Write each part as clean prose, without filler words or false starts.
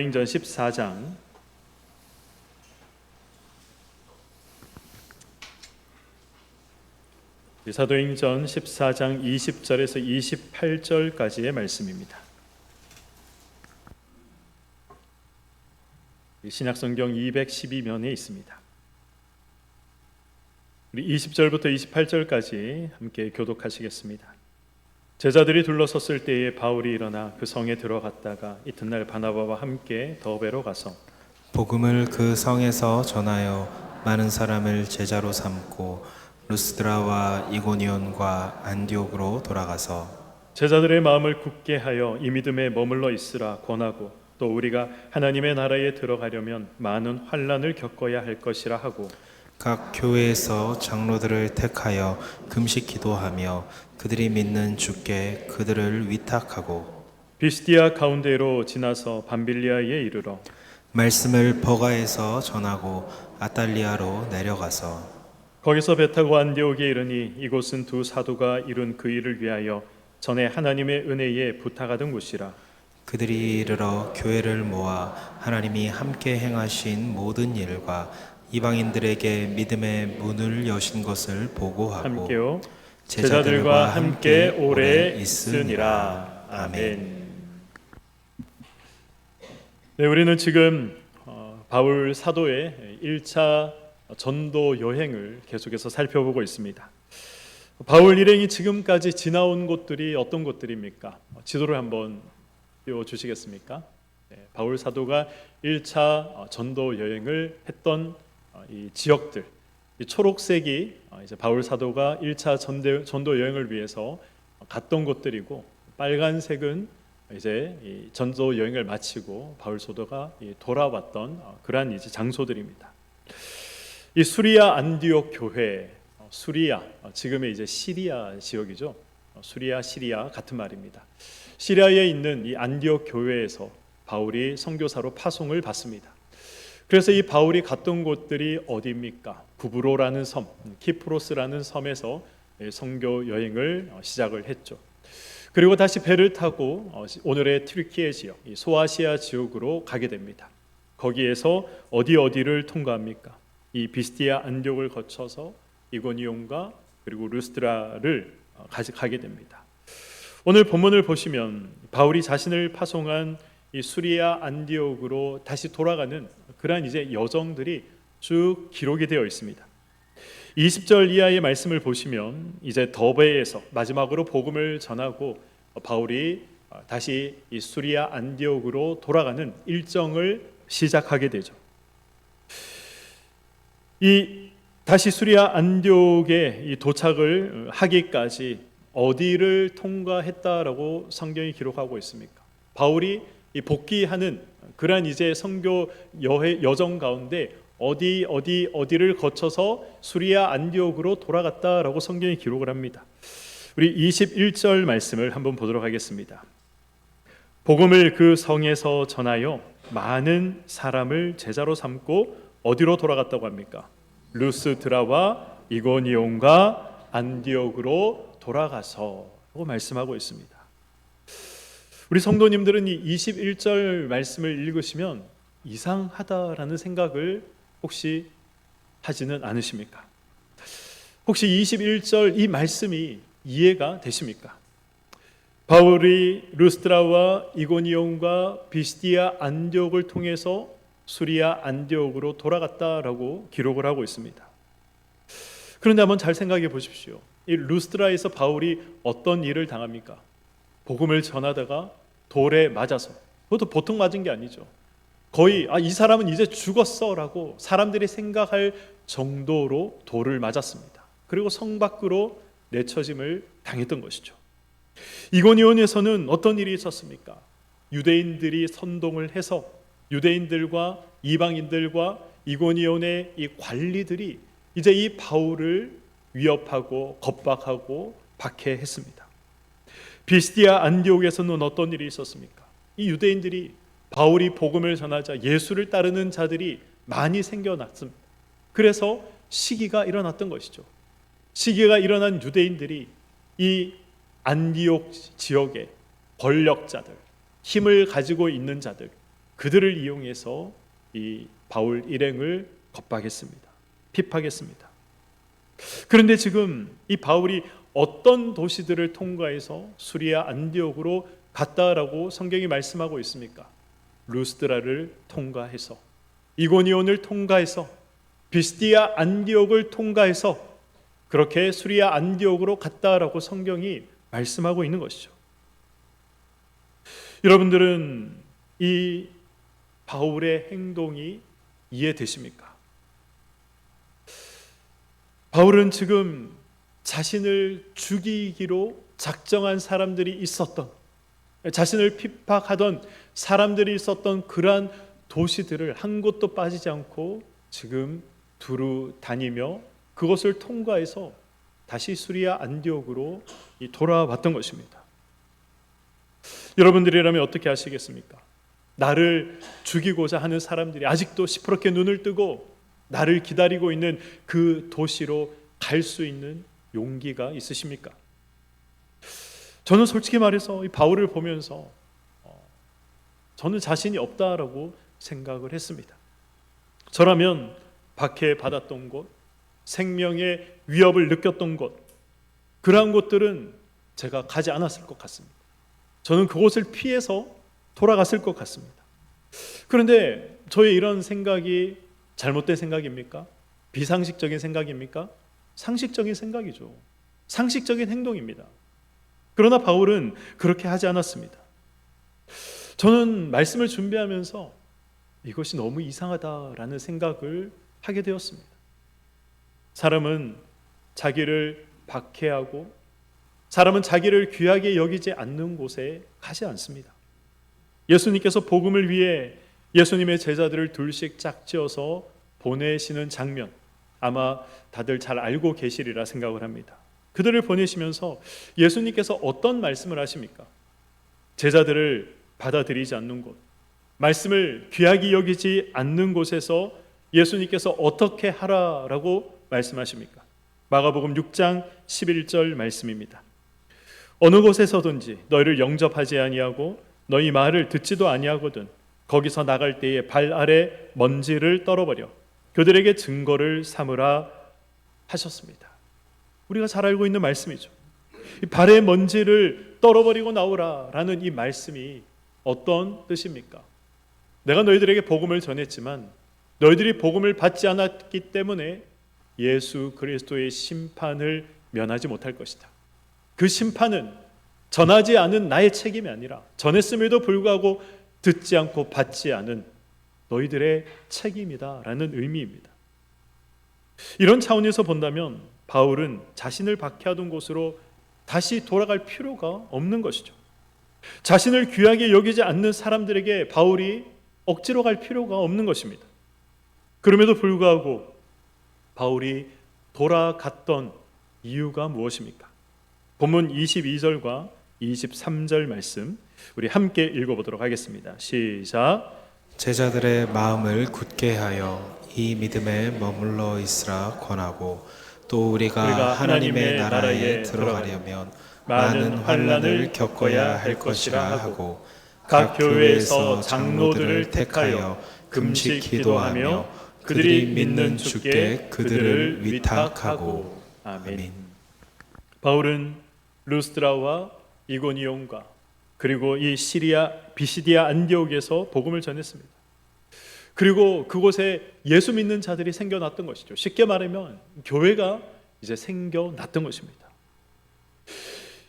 사도행전 14장 사도행전 14장 20절에서 28절까지의 말씀입니다. 신약성경 212면에 있습니다. 우리 20절부터 28절까지 함께 교독하시겠습니다. 제자들이 둘러섰을 때에 바울이 일어나 그 성에 들어갔다가 이튿날 바나바와 함께 더베로 가서 복음을 그 성에서 전하여 많은 사람을 제자로 삼고 루스드라와 이고니온과 안디옥으로 돌아가서 제자들의 마음을 굳게 하여 이 믿음에 머물러 있으라 권하고 또 우리가 하나님의 나라에 들어가려면 많은 환난을 겪어야 할 것이라 하고 각 교회에서 장로들을 택하여 금식 기도하며 그들이 믿는 주께 그들을 위탁하고 비스디아 가운데로 지나서 밤빌리아에 이르러 말씀을 버가에서 전하고 아탈리아로 내려가서 거기서 배 타고 안디옥에 이르니 이곳은 두 사도가 이룬 그 일을 위하여 전에 하나님의 은혜에 부탁하던 곳이라. 그들이 이르러 교회를 모아 하나님이 함께 행하신 모든 일과 이방인들에게 믿음의 문을 여신 것을 보고하고 함께요. 제자들과 함께 오래 있으니라. 아멘. 네, 우리는 지금 바울 사도의 1차 전도 여행을 계속해서 살펴보고 있습니다. 바울 일행이 지금까지 지나온 곳들이 어떤 곳들입니까? 지도를 한번 띄워주시겠습니까? 네, 바울 사도가 1차 전도 여행을 했던 이 지역들, 이 초록색이 이제 바울 사도가 1차 전도 여행을 위해서 갔던 곳들이고, 빨간색은 이제 이 전도 여행을 마치고 바울 사도가 돌아왔던 그러한 이제 장소들입니다. 이 수리아 안디옥 교회, 수리아 지금의 이제 시리아 지역이죠. 수리아 시리아 같은 말입니다. 시리아에 있는 이 안디옥 교회에서 바울이 선교사로 파송을 받습니다. 그래서 이 바울이 갔던 곳들이 어디입니까? 구브로라는 섬, 키프로스라는 섬에서 선교 여행을 시작을 했죠. 그리고 다시 배를 타고 오늘의 튀르키예 지역, 소아시아 지역으로 가게 됩니다. 거기에서 어디를 통과합니까? 이 비스디아 안디옥을 거쳐서 이고니온과 그리고 루스드라를 가게 됩니다. 오늘 본문을 보시면 바울이 자신을 파송한 이 수리아 안디옥으로 다시 돌아가는 그러한 이제 여정들이 쭉 기록이 되어 있습니다. 20절 이하의 말씀을 보시면 이제 더베에서 마지막으로 복음을 전하고 바울이 다시 이 수리아 안디옥으로 돌아가는 일정을 시작하게 되죠. 이 다시 수리아 안디옥에 이 도착을 하기까지 어디를 통과했다라고 성경이 기록하고 있습니까? 바울이 이 복귀하는 그러한 이제 선교 여정 가운데 어디를 거쳐서 수리아 안디옥으로 돌아갔다라고 성경이 기록을 합니다. 우리 21절 말씀을 한번 보도록 하겠습니다. 복음을 그 성에서 전하여 많은 사람을 제자로 삼고 어디로 돌아갔다고 합니까? 루스드라와 이고니온과 안디옥으로 돌아가서라고 말씀하고 있습니다. 우리 성도님들은 이 21절 말씀을 읽으시면 이상하다라는 생각을 혹시 하지는 않으십니까? 혹시 21절 이 말씀이 이해가 되십니까? 바울이 루스드라와 이고니온과 비스디아 안디옥을 통해서 수리아 안디옥으로 돌아갔다라고 기록을 하고 있습니다. 그런데 한번 잘 생각해 보십시오. 이 루스드라에서 바울이 어떤 일을 당합니까? 복음을 전하다가 돌에 맞아서, 그것도 보통 맞은 게 아니죠. 거의 이 사람은 이제 죽었어라고 사람들이 생각할 정도로 돌을 맞았습니다. 그리고 성 밖으로 내쳐짐을 당했던 것이죠. 이고니온에서는 어떤 일이 있었습니까? 유대인들이 선동을 해서 유대인들과 이방인들과 이고니온의 이 관리들이 이제 이 바울을 위협하고 겁박하고 박해했습니다. 비스디아 안디옥에서는 어떤 일이 있었습니까? 이 유대인들이 바울이 복음을 전하자 예수를 따르는 자들이 많이 생겨났습니다. 그래서 시기가 일어났던 것이죠. 시기가 일어난 유대인들이 이 안디옥 지역의 권력자들, 힘을 가지고 있는 자들, 그들을 이용해서 이 바울 일행을 겁박했습니다. 핍박했습니다. 그런데 지금 이 바울이 어떤 도시들을 통과해서 수리아 안디옥으로 갔다라고 성경이 말씀하고 있습니까? 루스드라를 통과해서, 이고니온을 통과해서, 비스디아 안디옥을 통과해서 그렇게 수리아 안디옥으로 갔다라고 성경이 말씀하고 있는 것이죠. 여러분들은 이 바울의 행동이 이해되십니까? 바울은 지금 자신을 죽이기로 작정한 사람들이 있었던, 자신을 핍박하던 사람들이 있었던 그러한 도시들을 한 곳도 빠지지 않고 지금 두루 다니며 그것을 통과해서 다시 수리아 안디옥으로 돌아왔던 것입니다. 여러분들이라면 어떻게 하시겠습니까? 나를 죽이고자 하는 사람들이 아직도 시퍼렇게 눈을 뜨고 나를 기다리고 있는 그 도시로 갈 수 있는 용기가 있으십니까? 저는 솔직히 말해서 이 바울을 보면서 저는 자신이 없다라고 생각을 했습니다. 저라면 박해받았던 곳, 생명의 위협을 느꼈던 곳, 그러한 곳들은 제가 가지 않았을 것 같습니다. 저는 그곳을 피해서 돌아갔을 것 같습니다. 그런데 저의 이런 생각이 잘못된 생각입니까? 비상식적인 생각입니까? 상식적인 생각이죠. 상식적인 행동입니다. 그러나 바울은 그렇게 하지 않았습니다. 저는 말씀을 준비하면서 이것이 너무 이상하다라는 생각을 하게 되었습니다. 사람은 자기를 박해하고 사람은 자기를 귀하게 여기지 않는 곳에 가지 않습니다. 예수님께서 복음을 위해 예수님의 제자들을 둘씩 짝지어서 보내시는 장면, 아마 다들 잘 알고 계시리라 생각을 합니다. 그들을 보내시면서 예수님께서 어떤 말씀을 하십니까? 제자들을 받아들이지 않는 곳, 말씀을 귀하게 여기지 않는 곳에서 예수님께서 어떻게 하라라고 말씀하십니까? 마가복음 6장 11절 말씀입니다. 어느 곳에서든지 너희를 영접하지 아니하고 너희 말을 듣지도 아니하거든 거기서 나갈 때에 발 아래 먼지를 떨어버려 그들에게 증거를 삼으라 하셨습니다. 우리가 잘 알고 있는 말씀이죠. 이 발에 먼지를 떨어버리고 나오라라는 이 말씀이 어떤 뜻입니까? 내가 너희들에게 복음을 전했지만 너희들이 복음을 받지 않았기 때문에 예수 그리스도의 심판을 면하지 못할 것이다. 그 심판은 전하지 않은 나의 책임이 아니라 전했음에도 불구하고 듣지 않고 받지 않은 너희들의 책임이다라는 의미입니다. 이런 차원에서 본다면 바울은 자신을 박해하던 곳으로 다시 돌아갈 필요가 없는 것이죠. 자신을 귀하게 여기지 않는 사람들에게 바울이 억지로 갈 필요가 없는 것입니다. 그럼에도 불구하고 바울이 돌아갔던 이유가 무엇입니까? 본문 22절과 23절 말씀 우리 함께 읽어보도록 하겠습니다. 시작. 제자들의 마음을 굳게 하여 이 믿음에 머물러 있으라 권하고 또 우리가 하나님의 나라에 들어가려면 많은 환난을 겪어야 할 것이라 하고 각 교회에서 장로들을 택하여 금식 기도하며 그들이 믿는 주께 그들을 위탁하고. 아멘. 바울은 루스드라와 이고니온과 그리고 이 시리아 비시디아 안디옥에서 복음을 전했습니다. 그리고 그곳에 예수 믿는 자들이 생겨났던 것이죠. 쉽게 말하면 교회가 이제 생겨났던 것입니다.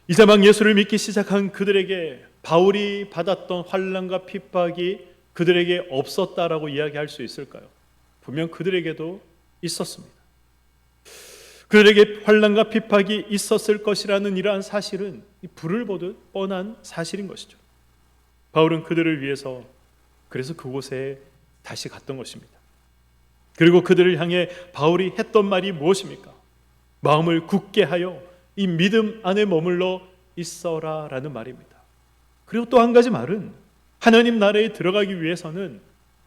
이제 막 예수를 믿기 시작한 그들에게 바울이 받았던 환난과 핍박이 그들에게 없었다라고 이야기할 수 있을까요? 분명 그들에게도 있었습니다. 그들에게 환난과 핍박이 있었을 것이라는 이러한 사실은 불을 보듯 뻔한 사실인 것이죠. 바울은 그들을 위해서 그래서 그곳에 다시 갔던 것입니다. 그리고 그들을 향해 바울이 했던 말이 무엇입니까? 마음을 굳게 하여 이 믿음 안에 머물러 있어라 라는 말입니다. 그리고 또 한 가지 말은 하나님 나라에 들어가기 위해서는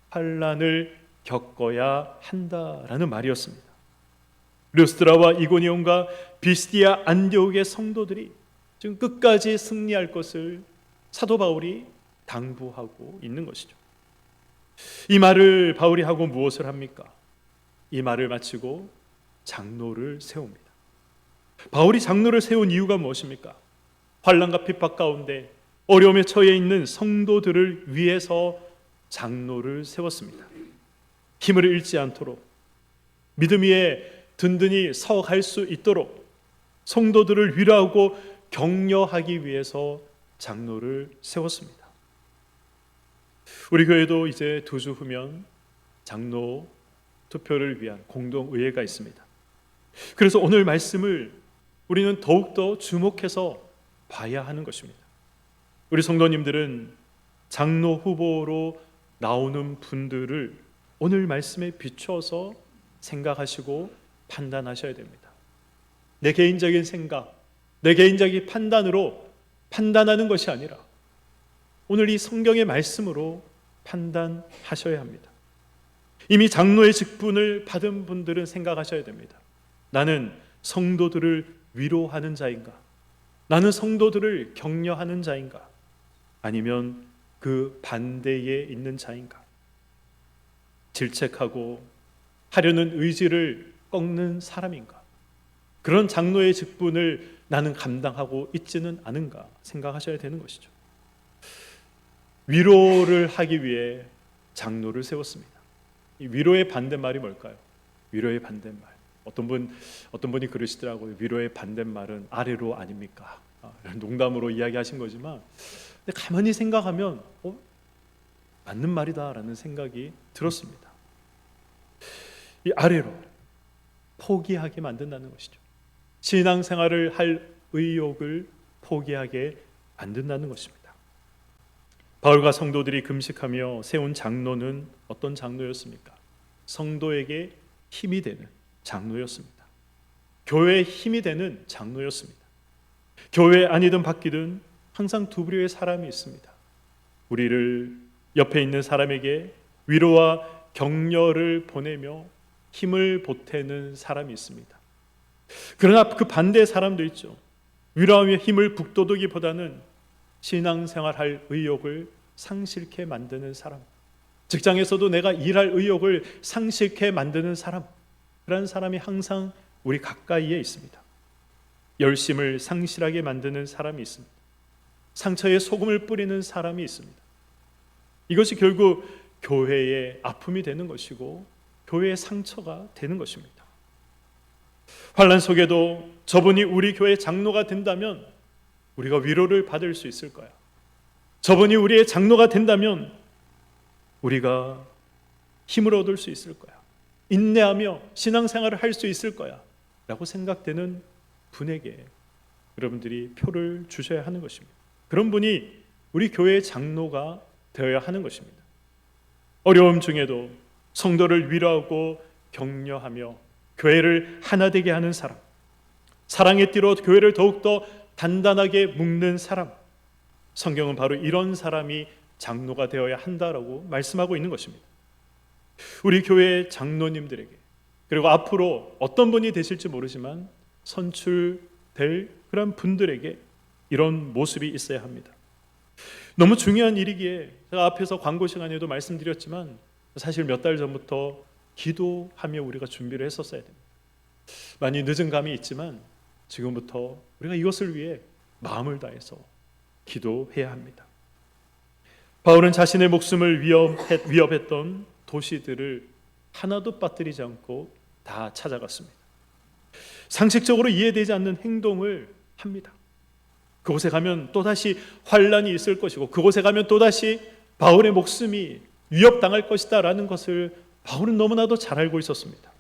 환난을 겪어야 한다라는 말이었습니다. 르스드라와 이고니온과 비스디아 안디옥의 성도들이 지금 끝까지 승리할 것을 사도 바울이 당부하고 있는 것이죠. 이 말을 바울이 하고 무엇을 합니까? 이 말을 마치고 장로를 세웁니다. 바울이 장로를 세운 이유가 무엇입니까? 환난과 핍박 가운데 어려움에 처해 있는 성도들을 위해서 장로를 세웠습니다. 힘을 잃지 않도록 믿음 위에 든든히 서갈 수 있도록 성도들을 위로하고 격려하기 위해서 장로를 세웠습니다. 우리 교회도 이제 2주 후면 장로 투표를 위한 공동의회가 있습니다. 그래서 오늘 말씀을 우리는 더욱더 주목해서 봐야 하는 것입니다. 우리 성도님들은 장로 후보로 나오는 분들을 오늘 말씀에 비추어서 생각하시고 판단하셔야 됩니다. 내 개인적인 생각, 내 개인적인 판단으로 판단하는 것이 아니라 오늘 이 성경의 말씀으로 판단하셔야 합니다. 이미 장로의 직분을 받은 분들은 생각하셔야 됩니다. 나는 성도들을 위로하는 자인가? 나는 성도들을 격려하는 자인가? 아니면 그 반대에 있는 자인가? 질책하고 하려는 의지를 꺾는 사람인가? 그런 장로의 직분을 나는 감당하고 있지는 않은가 생각하셔야 되는 것이죠. 위로를 하기 위해 장로를 세웠습니다. 이 위로의 반대말이 뭘까요? 위로의 반대말. 어떤 분이 그러시더라고요. 위로의 반대말은 아래로 아닙니까? 농담으로 이야기하신 거지만 근데 가만히 생각하면 맞는 말이다라는 생각이 들었습니다. 이 아래로 포기하게 만든다는 것이죠. 신앙생활을 할 의욕을 포기하게 만든다는 것입니다. 바울과 성도들이 금식하며 세운 장로는 어떤 장로였습니까? 성도에게 힘이 되는 장로였습니다. 교회의 힘이 되는 장로였습니다. 교회 아니든 밖이든 항상 두 부류의 사람이 있습니다. 우리를 옆에 있는 사람에게 위로와 격려를 보내며 힘을 보태는 사람이 있습니다. 그러나 그 반대의 사람도 있죠. 위로하며 힘을 북돋우기보다는 신앙생활할 의욕을 상실케 만드는 사람, 직장에서도 내가 일할 의욕을 상실케 만드는 사람, 그런 사람이 항상 우리 가까이에 있습니다. 열심을 상실하게 만드는 사람이 있습니다. 상처에 소금을 뿌리는 사람이 있습니다. 이것이 결국 교회의 아픔이 되는 것이고 교회의 상처가 되는 것입니다. 환난 속에도 저분이 우리 교회 장로가 된다면 우리가 위로를 받을 수 있을 거야. 저분이 우리의 장로가 된다면 우리가 힘을 얻을 수 있을 거야. 인내하며 신앙생활을 할 수 있을 거야 라고 생각되는 분에게 여러분들이 표를 주셔야 하는 것입니다. 그런 분이 우리 교회의 장로가 되어야 하는 것입니다. 어려움 중에도 성도를 위로하고 격려하며 교회를 하나 되게 하는 사람, 사랑의 띠로 교회를 더욱더 단단하게 묶는 사람, 성경은 바로 이런 사람이 장로가 되어야 한다라고 말씀하고 있는 것입니다. 우리 교회의 장로님들에게, 그리고 앞으로 어떤 분이 되실지 모르지만 선출될 그런 분들에게 이런 모습이 있어야 합니다. 너무 중요한 일이기에 제가 앞에서 광고 시간에도 말씀드렸지만 사실 몇 달 전부터 기도하며 우리가 준비를 했었어야 됩니다. 많이 늦은 감이 있지만 지금부터 우리가 이것을 위해 마음을 다해서 기도해야 합니다. 바울은 자신의 목숨을 위협했던 도시들을 하나도 빠뜨리지 않고 다 찾아갔습니다. 상식적으로 이해되지 않는 행동을 합니다. 그곳에 가면 또다시 환란이 있을 것이고 그곳에 가면 또다시 바울의 목숨이 위협당할 것이다 라는 것을 바울은 너무나도 잘 알고 있었습니다.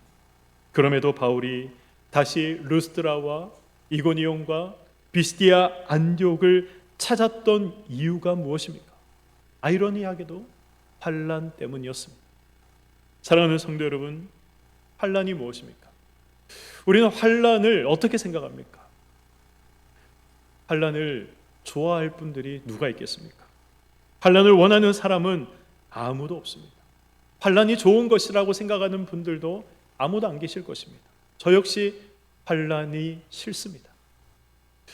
그럼에도 바울이 다시 루스드라와 이고니온과 비스디아 안디옥을 찾았던 이유가 무엇입니까? 아이러니하게도 환란 때문이었습니다. 사랑하는 성도 여러분, 환란이 무엇입니까? 우리는 환란을 어떻게 생각합니까? 환란을 좋아할 분들이 누가 있겠습니까? 환란을 원하는 사람은 아무도 없습니다. 환란이 좋은 것이라고 생각하는 분들도 아무도 안 계실 것입니다. 저 역시 환란이 싫습니다.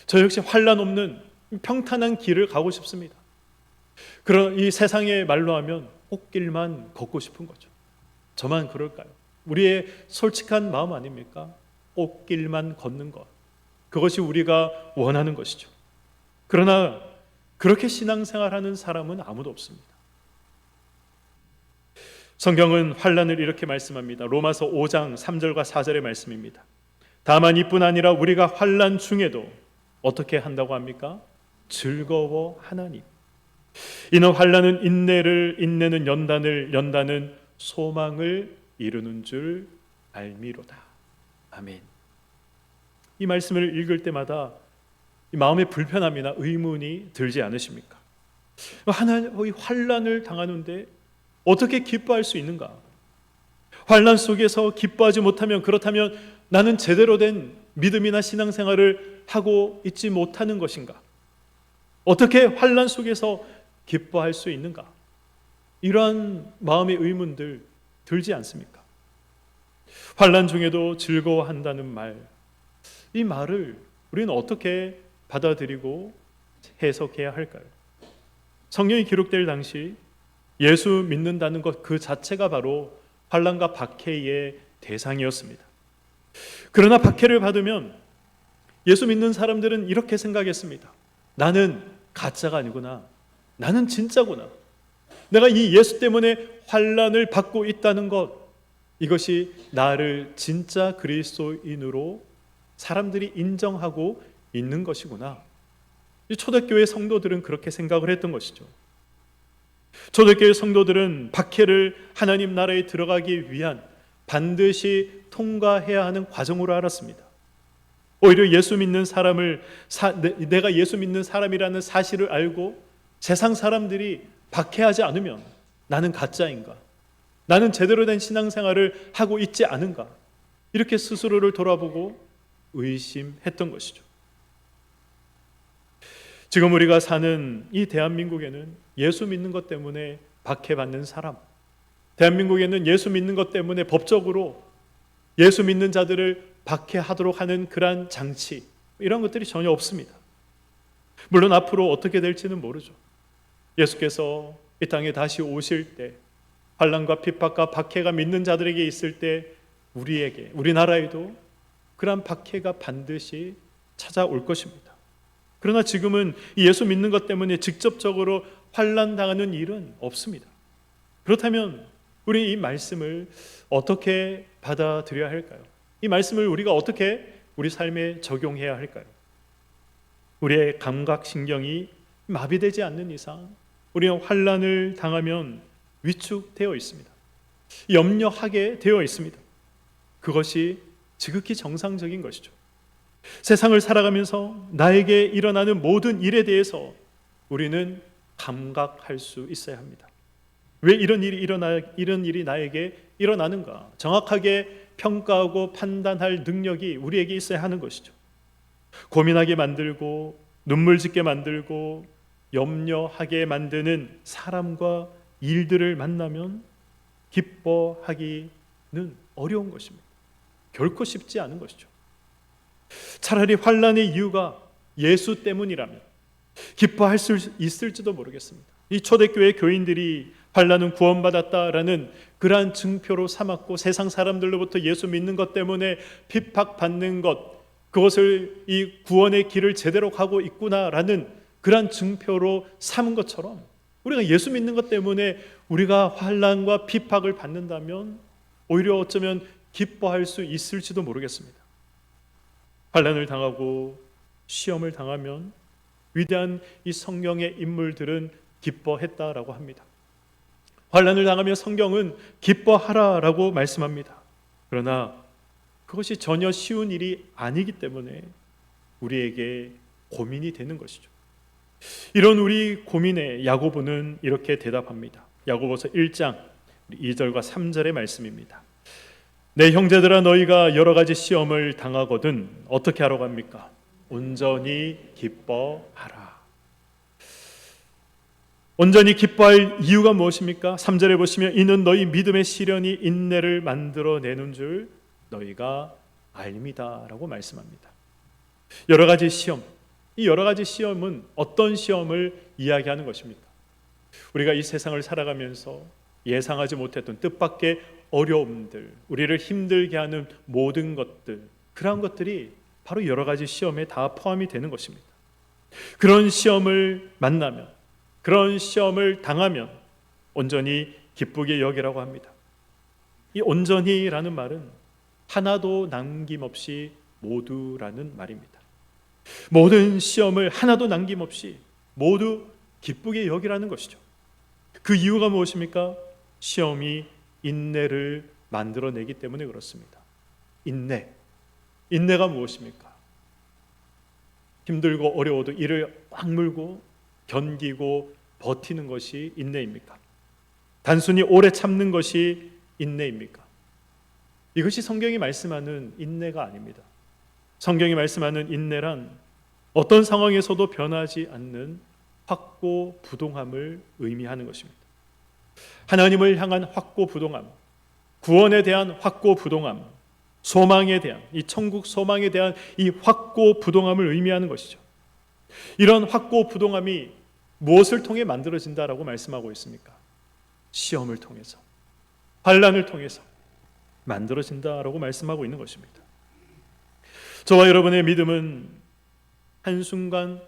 저 역시 환란 없는 평탄한 길을 가고 싶습니다. 그런 이 세상의 말로 하면 꽃길만 걷고 싶은 거죠. 저만 그럴까요? 우리의 솔직한 마음 아닙니까? 꽃길만 걷는 것. 그것이 우리가 원하는 것이죠. 그러나 그렇게 신앙생활하는 사람은 아무도 없습니다. 성경은 환난을 이렇게 말씀합니다. 로마서 5장 3절과 4절의 말씀입니다. 다만 이뿐 아니라 우리가 환난 중에도 어떻게 한다고 합니까? 즐거워하나니. 이는 환난은 인내를, 인내는 연단을, 연단은 소망을 이루는 줄 알미로다. 아멘. 이 말씀을 읽을 때마다 이 마음의 불편함이나 의문이 들지 않으십니까? 하나님의 환난을 당하는데 어떻게 기뻐할 수 있는가? 환난 속에서 기뻐하지 못하면, 그렇다면 나는 제대로 된 믿음이나 신앙생활을 하고 있지 못하는 것인가? 어떻게 환난 속에서 기뻐할 수 있는가? 이러한 마음의 의문들 들지 않습니까? 환난 중에도 즐거워한다는 말, 이 말을 우리는 어떻게 받아들이고 해석해야 할까요? 성경이 기록될 당시 예수 믿는다는 것 그 자체가 바로 환난과 박해의 대상이었습니다. 그러나 박해를 받으면 예수 믿는 사람들은 이렇게 생각했습니다. 나는 가짜가 아니구나. 나는 진짜구나. 내가 이 예수 때문에 환난을 받고 있다는 것, 이것이 나를 진짜 그리스도인으로 사람들이 인정하고 있는 것이구나. 이 초대교회 성도들은 그렇게 생각을 했던 것이죠. 초대교회 성도들은 박해를 하나님 나라에 들어가기 위한 반드시 통과해야 하는 과정으로 알았습니다. 오히려 예수 믿는 사람을 내가 예수 믿는 사람이라는 사실을 알고 세상 사람들이 박해하지 않으면 나는 가짜인가? 나는 제대로 된 신앙생활을 하고 있지 않은가? 이렇게 스스로를 돌아보고 의심했던 것이죠. 지금 우리가 사는 이 대한민국에는 예수 믿는 것 때문에 박해받는 사람, 대한민국에는 예수 믿는 것 때문에 법적으로 예수 믿는 자들을 박해하도록 하는 그러한 장치, 이런 것들이 전혀 없습니다. 물론 앞으로 어떻게 될지는 모르죠. 예수께서 이 땅에 다시 오실 때 환난과 핍박과 박해가 믿는 자들에게 있을 때 우리에게, 우리나라에도 그러한 박해가 반드시 찾아올 것입니다. 그러나 지금은 예수 믿는 것 때문에 직접적으로 환난당하는 일은 없습니다. 그렇다면 우리 이 말씀을 어떻게 받아들여야 할까요? 이 말씀을 우리가 어떻게 우리 삶에 적용해야 할까요? 우리의 감각신경이 마비되지 않는 이상 우리는 환난을 당하면 위축되어 있습니다. 염려하게 되어 있습니다. 그것이 지극히 정상적인 것이죠. 세상을 살아가면서 나에게 일어나는 모든 일에 대해서 우리는 감각할 수 있어야 합니다. 왜 이런 일이 나에게 일어나는가? 정확하게 평가하고 판단할 능력이 우리에게 있어야 하는 것이죠. 고민하게 만들고 눈물 짓게 만들고 염려하게 만드는 사람과 일들을 만나면 기뻐하기는 어려운 것입니다. 결코 쉽지 않은 것이죠. 차라리 환난의 이유가 예수 때문이라면 기뻐할 수 있을지도 모르겠습니다. 이 초대교회 교인들이 환난은 구원받았다라는 그러한 증표로 삼았고 세상 사람들로부터 예수 믿는 것 때문에 핍박받는 것, 그것을 이 구원의 길을 제대로 가고 있구나라는 그러한 증표로 삼은 것처럼 우리가 예수 믿는 것 때문에 우리가 환난과 핍박을 받는다면 오히려 어쩌면 기뻐할 수 있을지도 모르겠습니다. 환난을 당하고 시험을 당하면 위대한 이 성경의 인물들은 기뻐했다라고 합니다. 환난을 당하며 성경은 기뻐하라라고 말씀합니다. 그러나 그것이 전혀 쉬운 일이 아니기 때문에 우리에게 고민이 되는 것이죠. 이런 우리 고민에 야고보는 이렇게 대답합니다. 야고보서 1장 2절과 3절의 말씀입니다. 내 형제들아, 너희가 여러 가지 시험을 당하거든 어떻게 하라고 합니까? 온전히 기뻐하라. 온전히 기뻐할 이유가 무엇입니까? 3절에 보시면 이는 너희 믿음의 시련이 인내를 만들어내는 줄 너희가 알미다 라고 말씀합니다. 여러 가지 시험, 이 여러 가지 시험은 어떤 시험을 이야기하는 것입니까? 우리가 이 세상을 살아가면서 예상하지 못했던 뜻밖의 어려움들, 우리를 힘들게 하는 모든 것들, 그러한 것들이 바로 여러 가지 시험에 다 포함이 되는 것입니다. 그런 시험을 만나면, 그런 시험을 당하면 온전히 기쁘게 여기라고 합니다. 이 온전히라는 말은 하나도 남김없이 모두라는 말입니다. 모든 시험을 하나도 남김없이 모두 기쁘게 여기라는 것이죠. 그 이유가 무엇입니까? 시험이 인내를 만들어내기 때문에 그렇습니다. 인내가 무엇입니까? 힘들고 어려워도 이를 꽉 물고 견디고 버티는 것이 인내입니까? 단순히 오래 참는 것이 인내입니까? 이것이 성경이 말씀하는 인내가 아닙니다. 성경이 말씀하는 인내란 어떤 상황에서도 변하지 않는 확고부동함을 의미하는 것입니다. 하나님을 향한 확고부동함, 구원에 대한 확고부동함, 소망에 대한, 이 천국 소망에 대한 이 확고부동함을 의미하는 것이죠. 이런 확고부동함이 무엇을 통해 만들어진다라고 말씀하고 있습니까? 시험을 통해서, 환난을 통해서 만들어진다라고 말씀하고 있는 것입니다. 저와 여러분의 믿음은 한순간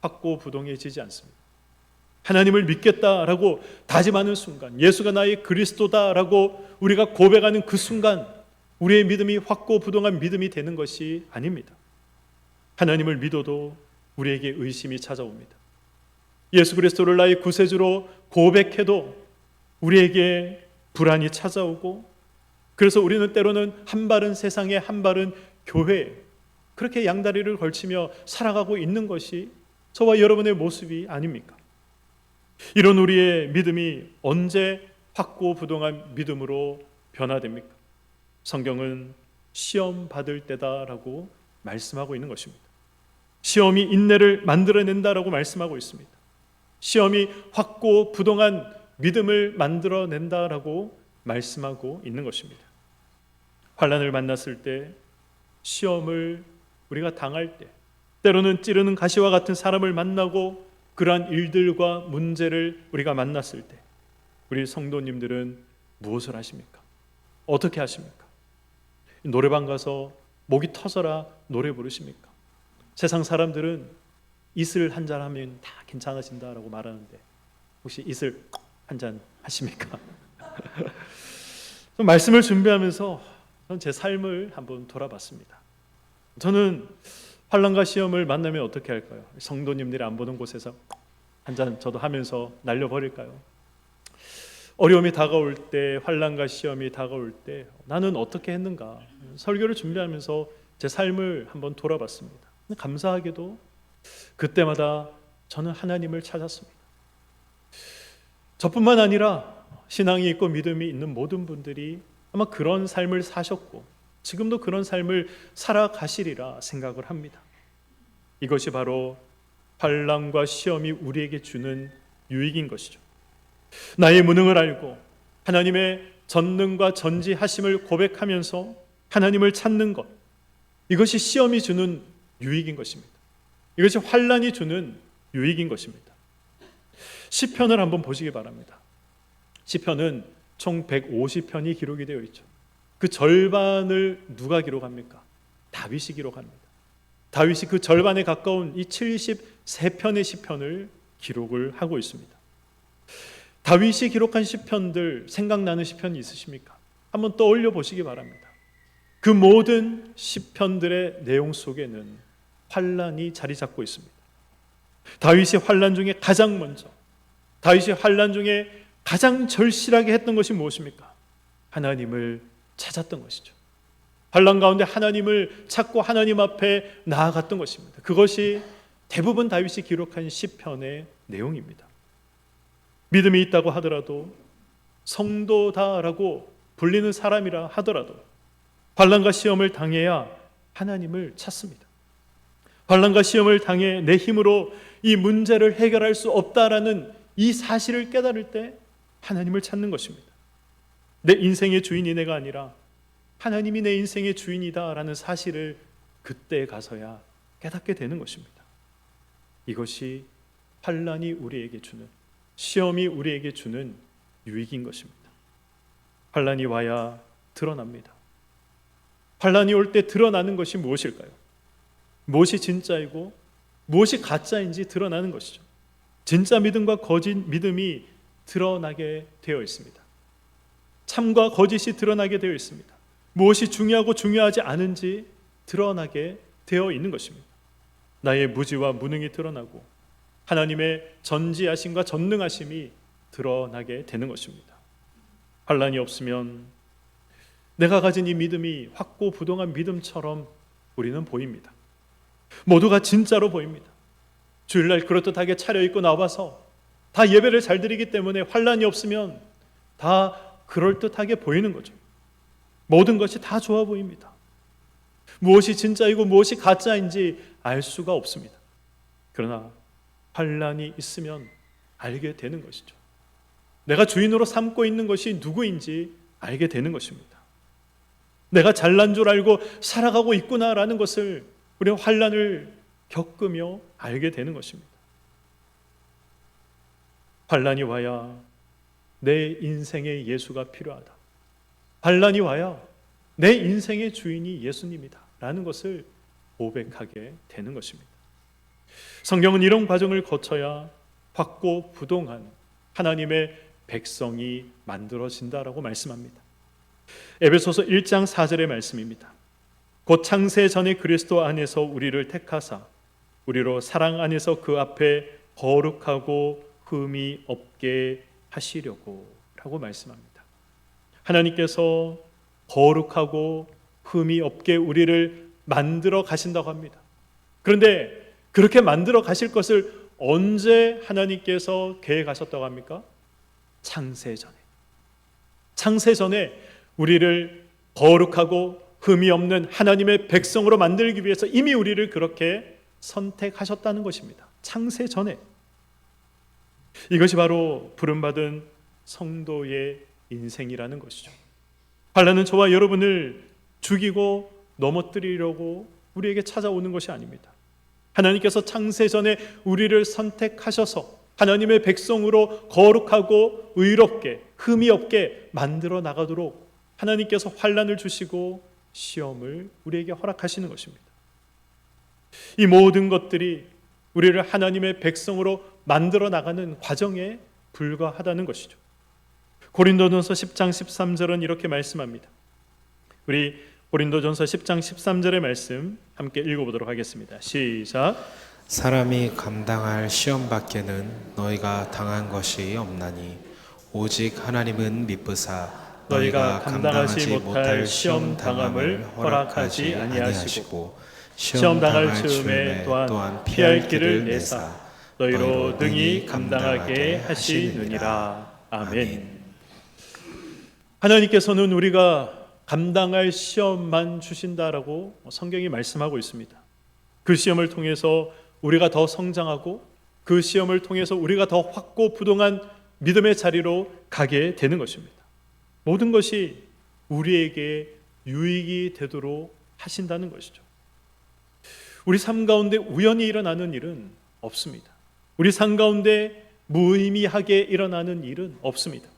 확고부동해지지 않습니다. 하나님을 믿겠다라고 다짐하는 순간, 예수가 나의 그리스도다라고 우리가 고백하는 그 순간 우리의 믿음이 확고부동한 믿음이 되는 것이 아닙니다. 하나님을 믿어도 우리에게 의심이 찾아옵니다. 예수 그리스도를 나의 구세주로 고백해도 우리에게 불안이 찾아오고, 그래서 우리는 때로는 한 발은 세상에 한 발은 교회에 그렇게 양다리를 걸치며 살아가고 있는 것이 저와 여러분의 모습이 아닙니까? 이런 우리의 믿음이 언제 확고부동한 믿음으로 변화됩니까? 성경은 시험 받을 때다라고 말씀하고 있는 것입니다. 시험이 인내를 만들어낸다라고 말씀하고 있습니다. 시험이 확고부동한 믿음을 만들어낸다라고 말씀하고 있는 것입니다. 환난을 만났을 때, 시험을 우리가 당할 때, 때로는 찌르는 가시와 같은 사람을 만나고 그러한 일들과 문제를 우리가 만났을 때 우리 성도님들은 무엇을 하십니까? 어떻게 하십니까? 노래방 가서 목이 터져라 노래 부르십니까? 세상 사람들은 이슬 한잔 하면 다 괜찮아진다라고 말하는데 혹시 이슬 한잔 하십니까? 말씀을 준비하면서 저는 제 삶을 한번 돌아봤습니다. 저는 환난과 시험을 만나면 어떻게 할까요? 성도님들이 안 보는 곳에서 한잔 저도 하면서 날려버릴까요? 어려움이 다가올 때, 환난과 시험이 다가올 때 나는 어떻게 했는가? 설교를 준비하면서 제 삶을 한번 돌아봤습니다. 감사하게도 그때마다 저는 하나님을 찾았습니다. 저뿐만 아니라 신앙이 있고 믿음이 있는 모든 분들이 아마 그런 삶을 사셨고 지금도 그런 삶을 살아가시리라 생각을 합니다. 이것이 바로 환난과 시험이 우리에게 주는 유익인 것이죠. 나의 무능을 알고 하나님의 전능과 전지하심을 고백하면서 하나님을 찾는 것, 이것이 시험이 주는 유익인 것입니다. 이것이 환난이 주는 유익인 것입니다. 시편을 한번 보시기 바랍니다. 시편은 총 150편이 기록이 되어 있죠. 그 절반을 누가 기록합니까? 다윗이 기록합니다. 다윗이 그 절반에 가까운 이 73편의 시편을 기록을 하고 있습니다. 다윗이 기록한 시편들 생각나는 시편이 있으십니까? 한번 떠올려 보시기 바랍니다. 그 모든 시편들의 내용 속에는 환난이 자리 잡고 있습니다. 다윗이 환난 중에 가장 먼저, 다윗이 환난 중에 가장 절실하게 했던 것이 무엇입니까? 하나님을 찾았던 것이죠. 환난 가운데 하나님을 찾고 하나님 앞에 나아갔던 것입니다. 그것이 대부분 다윗이 기록한 시편의 내용입니다. 믿음이 있다고 하더라도, 성도다라고 불리는 사람이라 하더라도 환난과 시험을 당해야 하나님을 찾습니다. 환난과 시험을 당해 내 힘으로 이 문제를 해결할 수 없다라는 이 사실을 깨달을 때 하나님을 찾는 것입니다. 내 인생의 주인이 내가 아니라 하나님이 내 인생의 주인이다라는 사실을 그때 가서야 깨닫게 되는 것입니다. 이것이 환난이 우리에게 주는, 시험이 우리에게 주는 유익인 것입니다. 환난이 와야 드러납니다. 환난이 올 때 드러나는 것이 무엇일까요? 무엇이 진짜이고 무엇이 가짜인지 드러나는 것이죠. 진짜 믿음과 거짓 믿음이 드러나게 되어 있습니다. 참과 거짓이 드러나게 되어 있습니다. 무엇이 중요하고 중요하지 않은지 드러나게 되어 있는 것입니다. 나의 무지와 무능이 드러나고 하나님의 전지하심과 전능하심이 드러나게 되는 것입니다. 환난이 없으면 내가 가진 이 믿음이 확고부동한 믿음처럼 우리는 보입니다. 모두가 진짜로 보입니다. 주일날 그럴듯하게 차려입고 나와서 다 예배를 잘 드리기 때문에 환난이 없으면 다 그럴듯하게 보이는 거죠. 모든 것이 다 좋아 보입니다. 무엇이 진짜이고 무엇이 가짜인지 알 수가 없습니다. 그러나 환난이 있으면 알게 되는 것이죠. 내가 주인으로 삼고 있는 것이 누구인지 알게 되는 것입니다. 내가 잘난 줄 알고 살아가고 있구나라는 것을 우리는 환난을 겪으며 알게 되는 것입니다. 환난이 와야 내 인생에 예수가 필요하다. 환난이 와야 내 인생의 주인이 예수님이다 라는 것을 고백하게 되는 것입니다. 성경은 이런 과정을 거쳐야 확고부동한 하나님의 백성이 만들어진다라고 말씀합니다. 에베소서 1장 4절의 말씀입니다. 곧 창세 전에 그리스도 안에서 우리를 택하사 우리로 사랑 안에서 그 앞에 거룩하고 흠이 없게 하시려고 라고 말씀합니다. 하나님께서 거룩하고 흠이 없게 우리를 만들어 가신다고 합니다. 그런데 그렇게 만들어 가실 것을 언제 하나님께서 계획하셨다고 합니까? 창세전에. 창세전에 우리를 거룩하고 흠이 없는 하나님의 백성으로 만들기 위해서 이미 우리를 그렇게 선택하셨다는 것입니다. 창세전에. 이것이 바로 부름받은 성도의 인생이라는 것이죠. 환난은 저와 여러분을 죽이고 넘어뜨리려고 우리에게 찾아오는 것이 아닙니다. 하나님께서 창세전에 우리를 선택하셔서 하나님의 백성으로 거룩하고 의롭게 흠이 없게 만들어 나가도록 하나님께서 환난을 주시고 시험을 우리에게 허락하시는 것입니다. 이 모든 것들이 우리를 하나님의 백성으로 만들어 나가는 과정에 불과하다는 것이죠. 고린도전서 10장 13절은 이렇게 말씀합니다. 우리 고린도전서 10장 13절의 말씀 함께 읽어보도록 하겠습니다. 시작. 사람이 감당할 시험 밖에는 너희가 당한 것이 없나니 오직 하나님은 미쁘사 너희가 감당하지 못할 시험 당함을 허락하지 아니하시고 시험 당할 즈음에 또한 피할 길을 내사 너희로 능히 감당하게 하시느니라. 아멘. 하나님께서는 우리가 감당할 시험만 주신다라고 성경이 말씀하고 있습니다. 그 시험을 통해서 우리가 더 성장하고 그 시험을 통해서 우리가 더 확고부동한 믿음의 자리로 가게 되는 것입니다. 모든 것이 우리에게 유익이 되도록 하신다는 것이죠. 우리 삶 가운데 우연히 일어나는 일은 없습니다. 우리 삶 가운데 무의미하게 일어나는 일은 없습니다.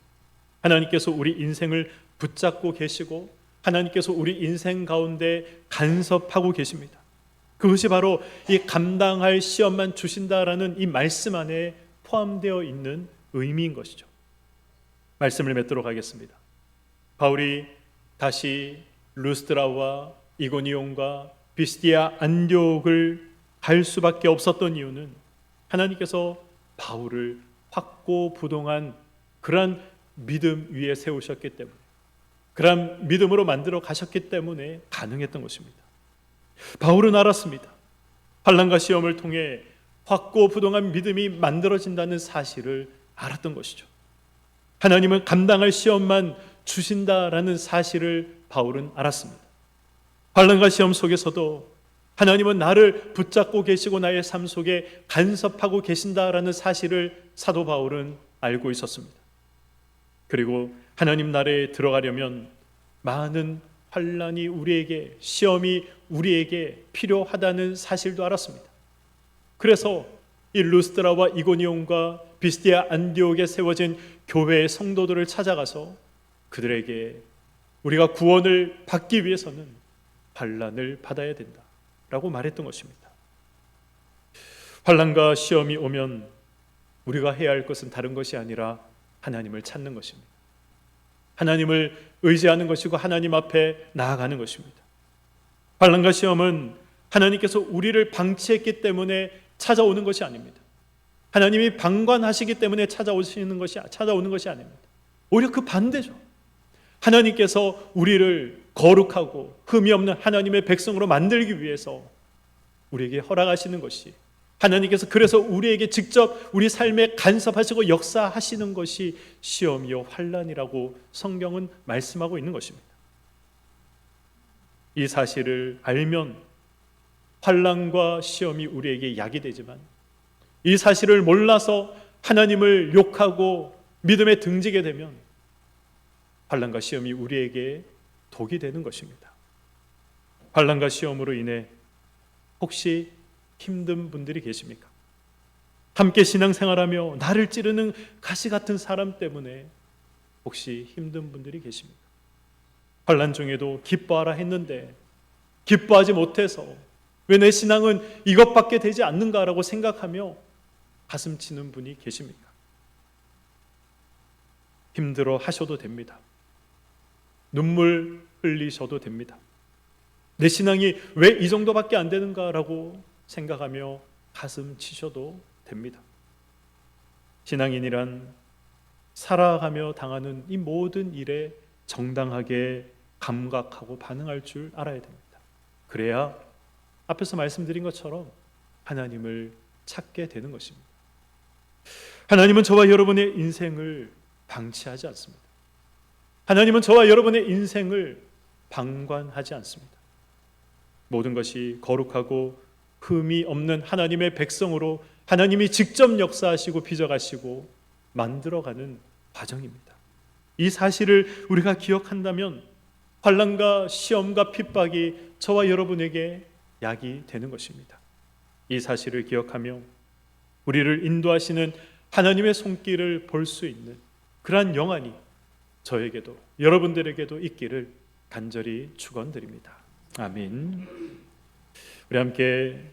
하나님께서 우리 인생을 붙잡고 계시고 하나님께서 우리 인생 가운데 간섭하고 계십니다. 그것이 바로 이 감당할 시험만 주신다라는 이 말씀 안에 포함되어 있는 의미인 것이죠. 말씀을 맺도록 하겠습니다. 바울이 다시 루스드라와 이고니온과 비스디아 안디옥을 갈 수밖에 없었던 이유는 하나님께서 바울을 확고부동한 그러한 믿음 위에 세우셨기 때문에, 그러한 믿음으로 만들어 가셨기 때문에 가능했던 것입니다. 바울은 알았습니다. 환난과 시험을 통해 확고부동한 믿음이 만들어진다는 사실을 알았던 것이죠. 하나님은 감당할 시험만 주신다라는 사실을 바울은 알았습니다. 환난과 시험 속에서도 하나님은 나를 붙잡고 계시고 나의 삶 속에 간섭하고 계신다라는 사실을 사도 바울은 알고 있었습니다. 그리고 하나님 나라에 들어가려면 많은 환난이 우리에게, 시험이 우리에게 필요하다는 사실도 알았습니다. 그래서 이 루스드라와 이고니온과 비스디아 안디옥에 세워진 교회의 성도들을 찾아가서 그들에게 우리가 구원을 받기 위해서는 환난을 받아야 된다라고 말했던 것입니다. 환난과 시험이 오면 우리가 해야 할 것은 다른 것이 아니라 하나님을 찾는 것입니다. 하나님을 의지하는 것이고 하나님 앞에 나아가는 것입니다. 환난과 시험은 하나님께서 우리를 방치했기 때문에 찾아오는 것이 아닙니다. 하나님이 방관하시기 때문에 찾아오는 것이 아닙니다. 오히려 그 반대죠. 하나님께서 우리를 거룩하고 흠이 없는 하나님의 백성으로 만들기 위해서 우리에게 허락하시는 것이, 하나님께서 그래서 우리에게 직접 우리 삶에 간섭하시고 역사하시는 것이 시험이요 환난이라고 성경은 말씀하고 있는 것입니다. 이 사실을 알면 환난과 시험이 우리에게 약이 되지만, 이 사실을 몰라서 하나님을 욕하고 믿음에 등지게 되면 환난과 시험이 우리에게 독이 되는 것입니다. 환난과 시험으로 인해 혹시 힘든 분들이 계십니까? 함께 신앙생활하며 나를 찌르는 가시 같은 사람 때문에 혹시 힘든 분들이 계십니까? 환난 중에도 기뻐하라 했는데 기뻐하지 못해서 왜 내 신앙은 이것밖에 되지 않는가라고 생각하며 가슴 치는 분이 계십니까? 힘들어 하셔도 됩니다. 눈물 흘리셔도 됩니다. 내 신앙이 왜 이 정도밖에 안 되는가라고 생각하며 가슴 치셔도 됩니다. 신앙인이란 살아가며 당하는 이 모든 일에 정당하게 감각하고 반응할 줄 알아야 됩니다. 그래야 앞에서 말씀드린 것처럼 하나님을 찾게 되는 것입니다. 하나님은 저와 여러분의 인생을 방치하지 않습니다. 하나님은 저와 여러분의 인생을 방관하지 않습니다. 모든 것이 거룩하고 흠이 없는 하나님의 백성으로 하나님이 직접 역사하시고 빚어가시고 만들어가는 과정입니다. 이 사실을 우리가 기억한다면 환난과 시험과 핍박이 저와 여러분에게 약이 되는 것입니다. 이 사실을 기억하며 우리를 인도하시는 하나님의 손길을 볼 수 있는 그러한 영안이 저에게도 여러분들에게도 있기를 간절히 축원드립니다. 아멘. 우리 함께